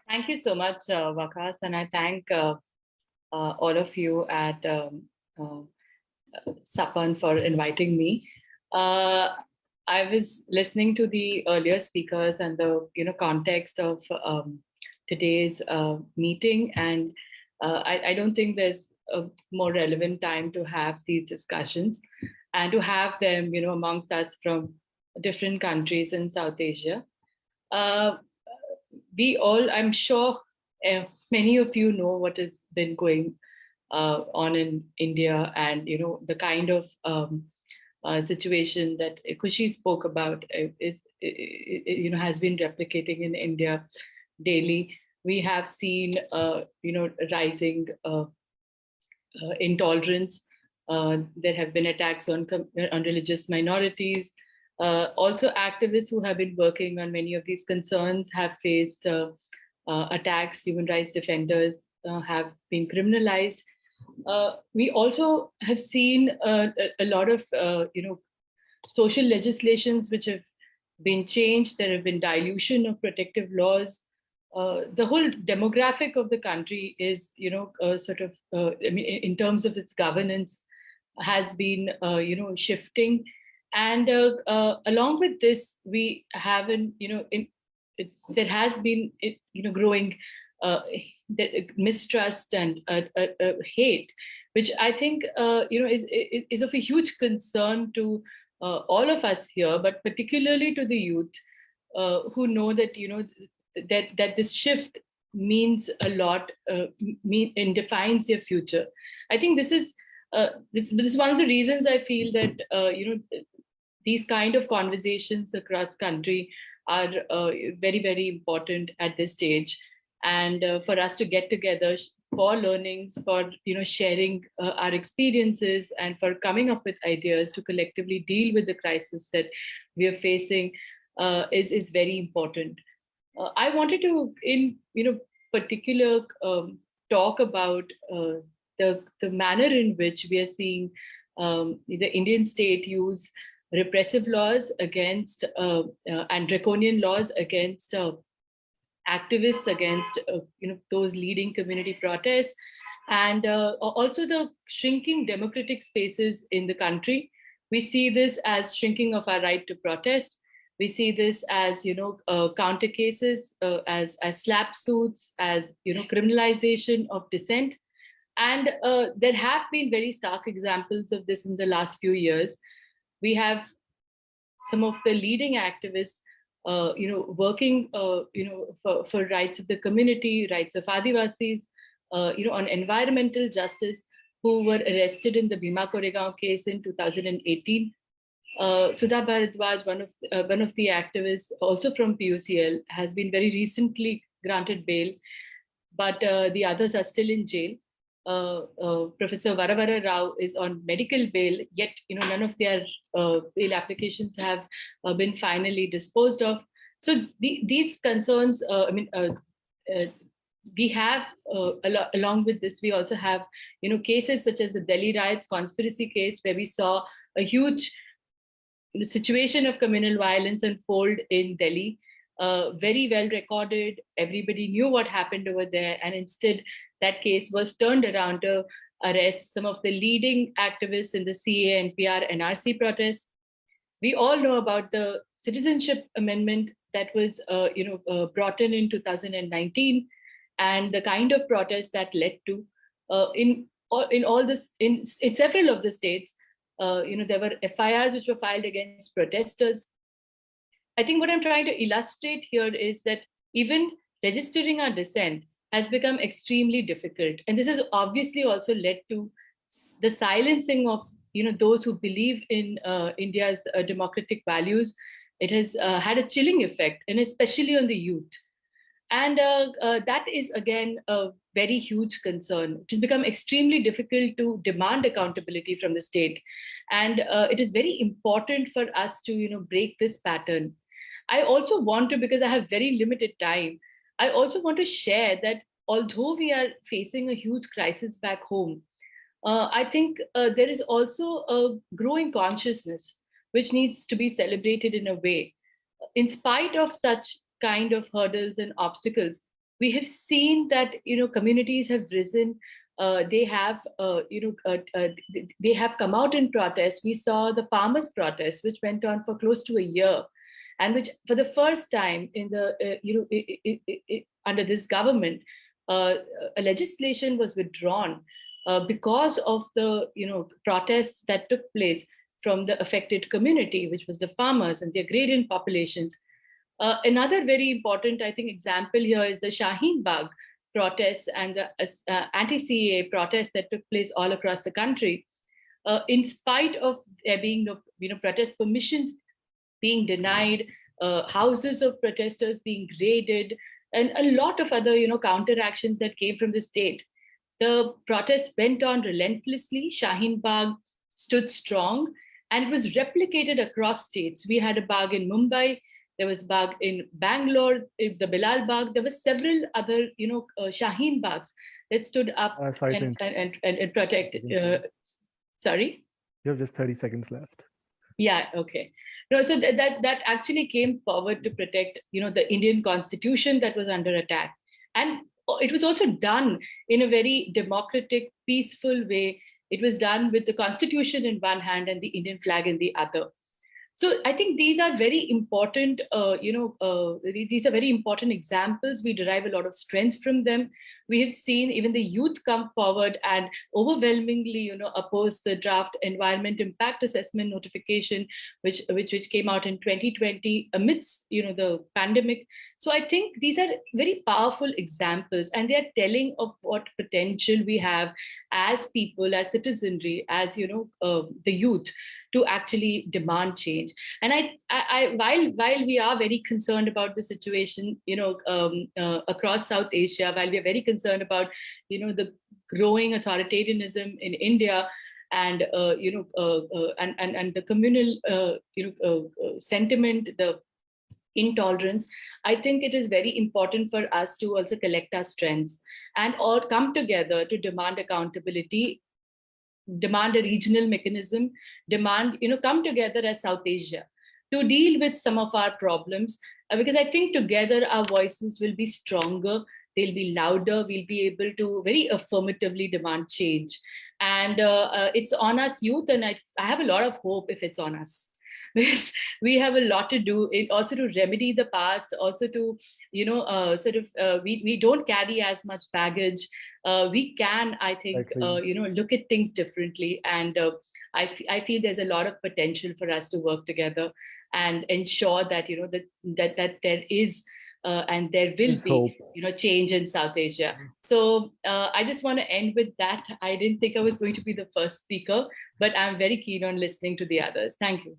Thank you so much, Wakas, and I thank all of you at uh, Sapan for inviting me. Uh, I was listening to the earlier speakers and the context of today's meeting, and I don't think there's a more relevant time to have these discussions and to have them amongst us from different countries in South Asia. Uh, we all, I'm sure, many of you know what has been going on in India, and the kind of situation that Kushi spoke about is has been replicating in India daily. We have seen rising intolerance. There have been attacks on religious minorities. Also, activists who have been working on many of these concerns have faced attacks. Human rights defenders have been criminalized. We also have seen a lot of social legislations which have been changed. There have been dilution of protective laws. The whole demographic of the country is, sort of, I mean, in terms of its governance, has been, shifting. And along with this, we have, there has been, growing mistrust and hate, which I think, is of a huge concern to all of us here, but particularly to the youth who know that, that this shift means a lot and defines their future. I think this is one of the reasons I feel that these kind of conversations across country are very, very important at this stage, and for us to get together for learnings, for sharing our experiences, and for coming up with ideas to collectively deal with the crisis that we are facing is very important. I wanted to, in particular, talk about the manner in which we are seeing the Indian state use repressive laws against and draconian laws against activists, against those leading community protests, and also the shrinking democratic spaces in the country. We see this as shrinking of our right to protest. We see this as counter cases, as slap suits, as criminalization of dissent. And there have been very stark examples of this in the last few years. We have some of the leading activists, working, for rights of the community, rights of Adivasis, on environmental justice, who were arrested in the Bhima Koregaon case in 2018. Sudha Bharadwaj, one of the activists, also from PUCL, has been very recently granted bail, but the others are still in jail. Professor Varavara Rao is on medical bail, yet none of their bail applications have been finally disposed of. So these concerns, we have, along with this, we also have cases such as the Delhi riots conspiracy case, where we saw a huge situation of communal violence unfold in Delhi. Very well recorded. Everybody knew what happened over there, and instead that case was turned around to arrest some of the leading activists in the CA, NPR, NRC protests. We all know about the citizenship amendment that was brought in 2019, and the kind of protest that led to in several of the states. There were FIRs which were filed against protesters. I think what I'm trying to illustrate here is that even registering our dissent has become extremely difficult. And this has obviously also led to the silencing of those who believe in India's democratic values. It has had a chilling effect, and especially on the youth. And that is, again, a very huge concern. It has become extremely difficult to demand accountability from the state. And it is very important for us to break this pattern. I also want to, because I have very limited time, I also want to share that although we are facing a huge crisis back home, I think there is also a growing consciousness which needs to be celebrated in a way. In spite of such kind of hurdles and obstacles, We have seen that, communities have risen. They have, they have come out in protest. We saw the farmers' protest, which went on for close to a year, and which, for the first time in the, under this government, a legislation was withdrawn because of the, protests that took place from the affected community, which was the farmers and the agrarian populations. Another very important, I think, example here is the Shaheen Bagh protests and the anti-CAA protests that took place all across the country. In spite of there being no, protest permissions being denied, houses of protesters being raided, and a lot of other, counter actions that came from the state, the protests went on relentlessly. Shaheen Bagh stood strong, and it was replicated across states. We had a Bagh in Mumbai, there was Bagh in Bangalore, the Bilal Bagh. There were several other, Shaheen Baghs that stood up and protected. Sorry? You have just 30 seconds left. Yeah, okay. No, so that actually came forward to protect, the Indian constitution that was under attack. And it was also done in a very democratic, peaceful way. It was done with the constitution in one hand and the Indian flag in the other. So I think these are very important, these are very important examples. We derive a lot of strength from them. We have seen even the youth come forward and overwhelmingly, oppose the draft environment impact assessment notification, which came out in 2020 amidst, the pandemic. So I think these are very powerful examples, and they are telling of what potential we have as people, as citizenry, as, the youth, to actually demand change. And while we are very concerned about the situation, across South Asia, while we are very concerned about, the growing authoritarianism in India, and and the communal sentiment, the intolerance, I think it is very important for us to also collect our strengths and all come together to demand accountability, demand a regional mechanism, demand, come together as South Asia to deal with some of our problems, because I think together our voices will be stronger, they'll be louder, we'll be able to very affirmatively demand change. And it's on us youth, and I have a lot of hope if it's on us. Because we have a lot to do, also to remedy the past, also to, we don't carry as much baggage. We can, I think, look at things differently. And I feel there's a lot of potential for us to work together and ensure that, that there is and there will be, change in South Asia. So I just want to end with that. I didn't think I was going to be the first speaker, but I'm very keen on listening to the others. Thank you.